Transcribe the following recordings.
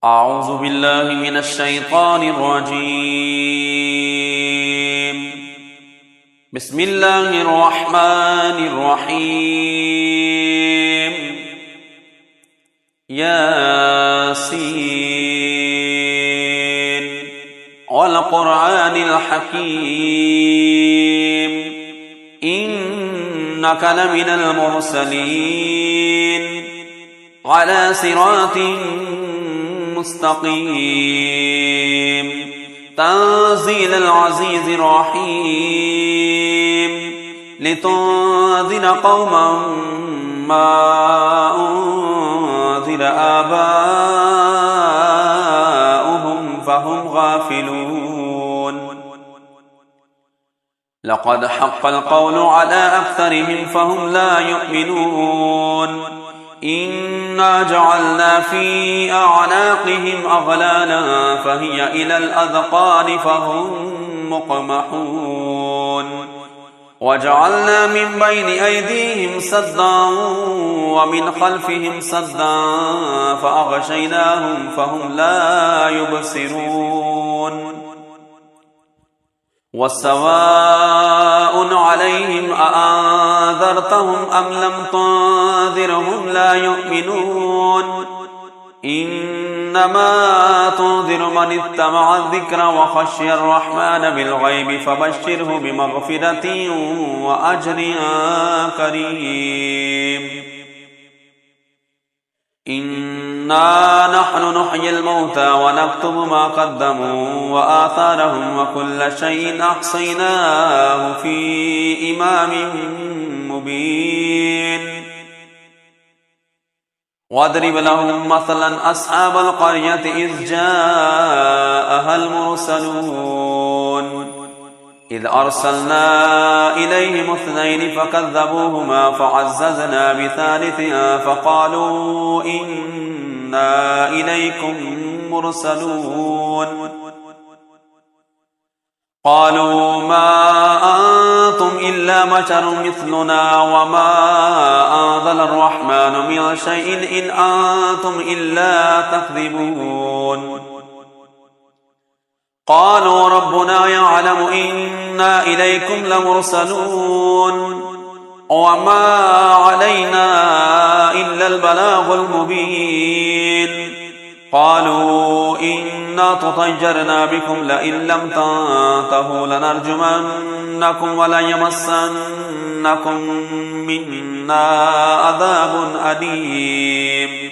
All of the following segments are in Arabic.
أعوذ بالله من الشيطان الرجيم. بسم الله الرحمن الرحيم. ياسين والقرآن الحكيم إنك لمن المرسلين على صراط مستقيم تنزيل العزيز الرحيم لتنذر قوما ما أنذر آباؤهم فهم غافلون. لقد حق القول على أكثرهم فهم لا يؤمنون. إنا جعلنا في أعناقهم أغلالا فهي إلى الأذقان فهم مقمحون. وجعلنا من بين أيديهم سدا ومن خلفهم سدا فأغشيناهم فهم لا يبصرون. وسواء عليهم أأنذرتهم أم لم تنذرهم لا يؤمنون. إنما تنذر من اتبع الذكر وخشي الرحمن بالغيب فبشره بمغفرة وأجر كريم. إنا نحن نحيي الموتى ونكتب ما قدموا وآثارهم وكل شيء أحصيناه في إمام مبين. واضرب لهم مثلا أصحاب القرية إذ جاءها المرسلون إذ أرسلنا إليهم اثنين فكذبوهما فعززنا بثالث فقالوا إنا إليكم مرسلون. قالوا ما أنتم إلا بشر مثلنا وما أنزل الرحمن من شيء إن أنتم إلا تكذبون. قالوا ربنا يعلم إنا إليكم لمرسلون وما علينا إلا البلاغ المبين. قالوا إنا تطيرنا بكم لئن لم تنتهوا لنرجمنكم وليمسنكم منا عذاب أليم.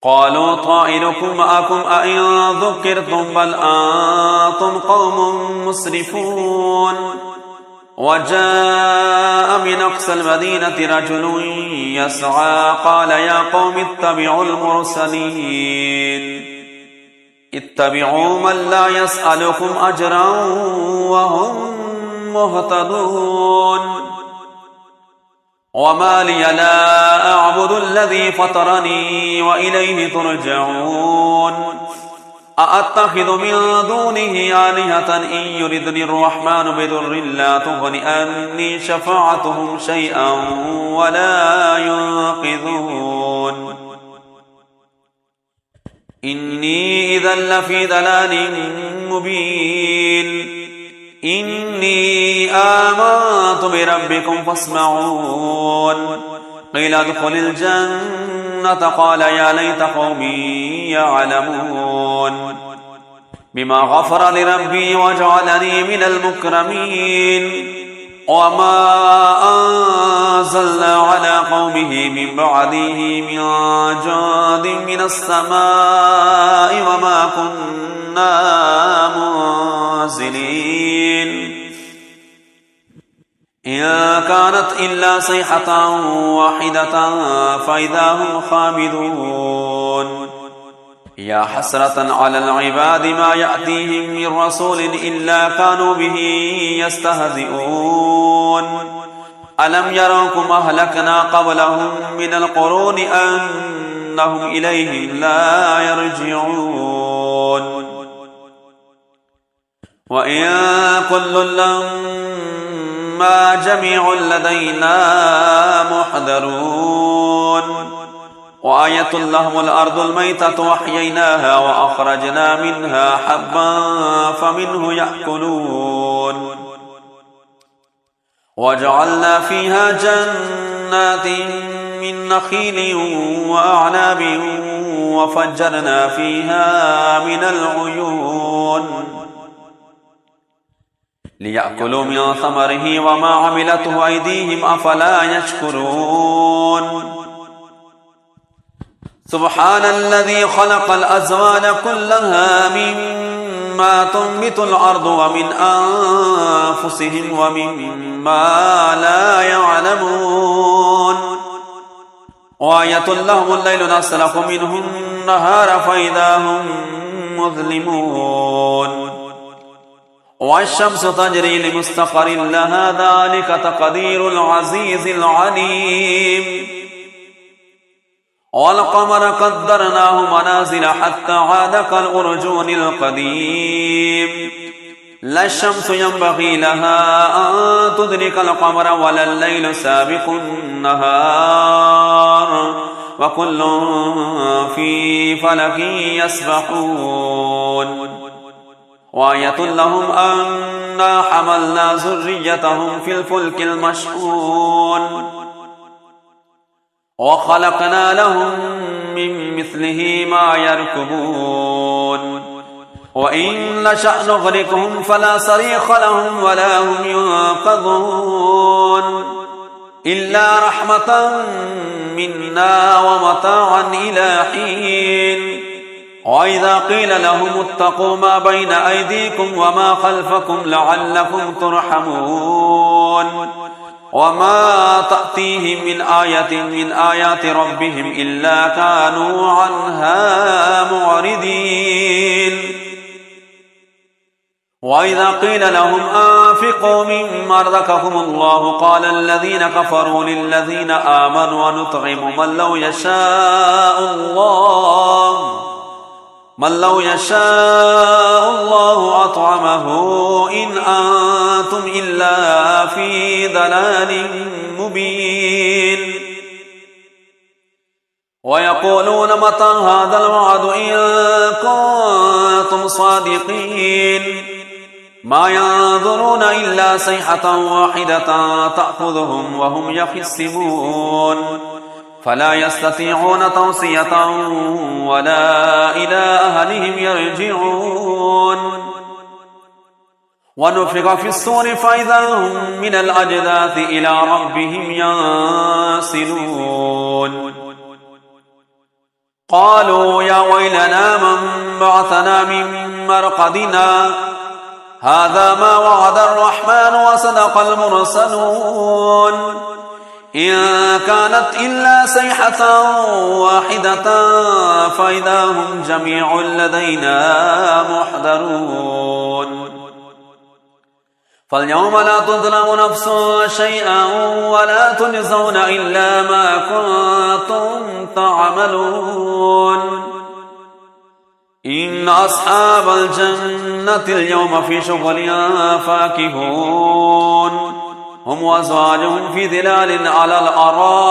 قالوا طائركم معكم أئن ذكرتم بل أنتم قوم مسرفون. وجاء من أقصى المدينة رجل يسعى قال يا قوم اتبعوا المرسلين اتبعوا من لا يسألكم أجرا وهم مهتدون. وما لي لا أعبد الذي فطرني وإليه ترجعون. أأتخذ من دونه آلهة إن يردني الرحمن بضر لا تغن عني شفاعتهم شيئا ولا ينقذون. إني إذا لفي ضلال مبين. إني آمنت بربكم فاسمعون. قيل ادخل الجنة قال يا ليت قومي يعلمون بما غفر لربي وجعلني من المكرمين. وما أنزلنا على قومه من بعده من جند من السماء وما كنا منزلين. إن كانت إلا صيحة واحدة فإذا هم خامدون. يا حسرة على العباد ما يأتيهم من رسول إلا كانوا به يستهزئون. ألم يروكم أهلكنا قبلهم من القرون أنهم إليهم لا يرجعون. وإن كل لما جميع لدينا محضرون. وآية لهم الأرض الميتة وأحييناها وأخرجنا منها حبا فمنه يأكلون وجعلنا فيها جنات من نخيل وأعناب وفجرنا فيها من العيون ليأكلوا من ثمره وما عملته أيديهم أفلا يشكرون سبحان الذي خلق الأزواج كلها مما تنبت الأرض ومن أنفسهم ومما لا يعلمون وآية لهم الليل نسلخ منه النهار فإذا هم مظلمون والشمس تجري لمستقر لها ذلك تقدير العزيز العليم والقمر قدرناه منازل حتى عاد كالأرجون القديم لا الشمس ينبغي لها أن تدرك القمر ولا الليل سابق النهار وكل في فلك يسبحون وآية لهم أنا حملنا ذريتهم في الفلك المشحون وخلقنا لهم من مثله ما يركبون وإن نشأ نغرقهم فلا صريخ لهم ولا هم ينقذون إلا رحمة منا ومتاعا إلى حين وإذا قيل لهم اتقوا ما بين أيديكم وما خلفكم لعلكم ترحمون وما تأتيهم من آية من آيات ربهم إلا كانوا عنها معرضين وإذا قيل لهم أنفقوا مما رزقكم الله قال الذين كفروا للذين آمنوا ونطعم من لو يشاء الله أطعمه إن أنتم إلا في ضلال مبين ويقولون متى هذا الوعد إن كنتم صادقين ما ينظرون إلا صيحة واحدة تأخذهم وهم يخصمون فلا يستطيعون توصية ولا إلى أهلهم يرجعون ونفخ في الصور فإذا هم من الأجداث إلى ربهم ينسلون قالوا يا ويلنا من بعثنا من مرقدنا هذا ما وعد الرحمن وصدق المرسلون إن كانت إلا صيحة واحدة فإذا هم جميع لدينا محضرون فاليوم لا تظلم نفس شيئا ولا تجزون إلا ما كنتم تعملون إن أصحاب الجنة اليوم في شغل فاكهون هم وأزواجهم في ظلال على الأرائك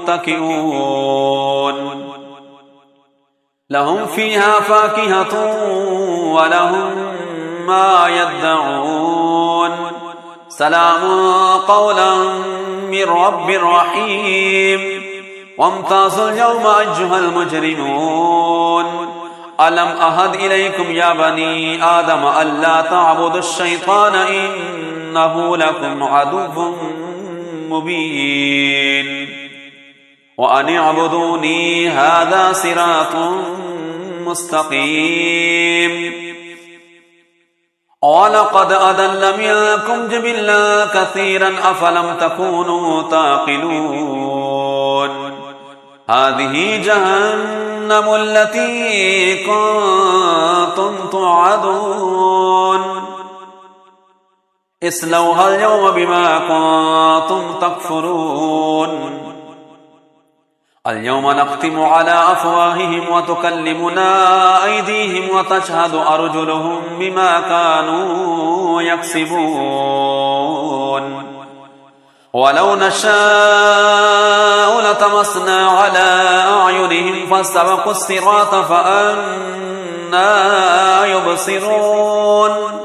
متكئون لهم فيها فاكهة ولهم ما يدعون سلام قولا من رب رحيم وامتازوا اليوم أيها المجرمون ألم أهد إليكم يا بني آدم ألا تعبدوا الشيطان إنه لكم عدو مبين وأن اعبدوني هذا صراط مستقيم ولقد أضل منكم جبلا كثيرا أفلم تكونوا تعقلون هذه جهنم التي كنتم توعدون اصلوها اليوم بما كنتم تكفرون اليوم نختم على أفواههم وتكلمنا أيديهم وتشهد أرجلهم بما كانوا يكسبون ولو نشاء لطمسنا على أعينهم فاستبقوا الصراط فأنى يبصرون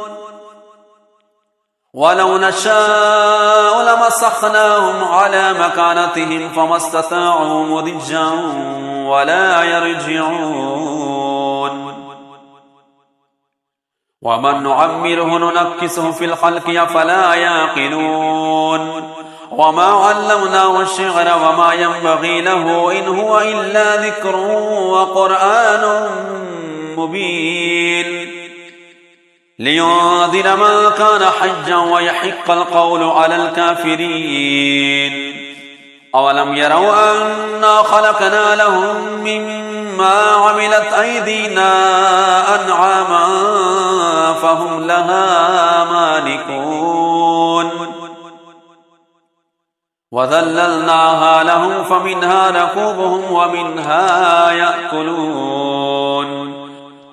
ولو نشاء لمسخناهم على مكانتهم فما استطاعوا مضجا ولا يرجعون ومن نعمره ننكسه في الخلق أفلا يعقلون وما علمناه الشعر وما ينبغي له إن هو إلا ذكر وقرآن مبين لينذر من كان حجا ويحق القول على الكافرين أولم يروا أنا خلقنا لهم مما عملت أيدينا أنعاما فهم لها مالكون وذللناها لهم فمنها ركوبهم ومنها يأكلون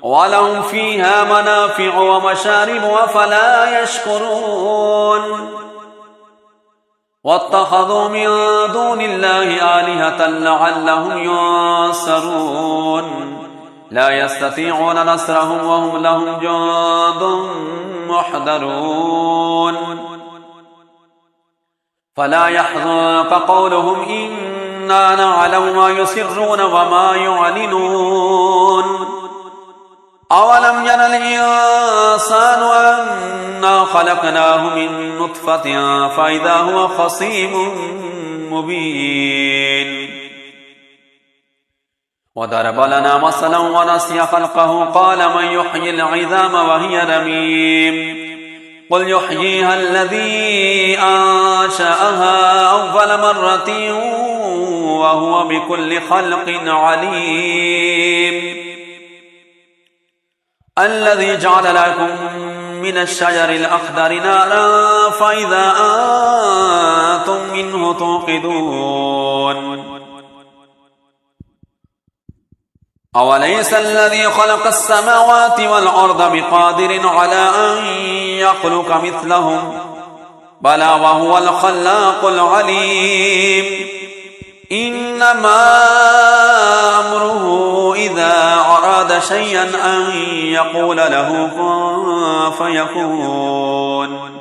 ولهم فيها منافع ومشارب أفلا يشكرون واتخذوا من دون الله آلهة لعلهم ينصرون لا يستطيعون نصرهم وهم لهم جند محضرون فلا يحزنك قولهم إنا نعلم ما يسرون وما يعلنون أولم ير الإنسان أنا خلقناه من نطفة فإذا هو خصيم مبين وضرب لنا مثلا ونسي خلقه قال من يحيي العظام وهي رميم قل يحييها الذي أنشأها أول مرة وهو بكل خلق عليم الذي جعل لكم من الشجر الأخضر نارا فإذا أنتم منه توقدون أوليس الذي خلق السماوات والأرض بقادر على أن يخلق مثلهم بلى وهو الخلاق العليم إنما أمره إذا أراد شيئا أن يقول له كن فيكون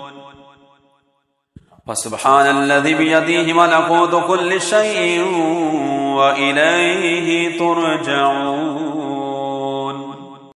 فسبحان الذي بيده ملكوت كل شيء وإليه ترجعون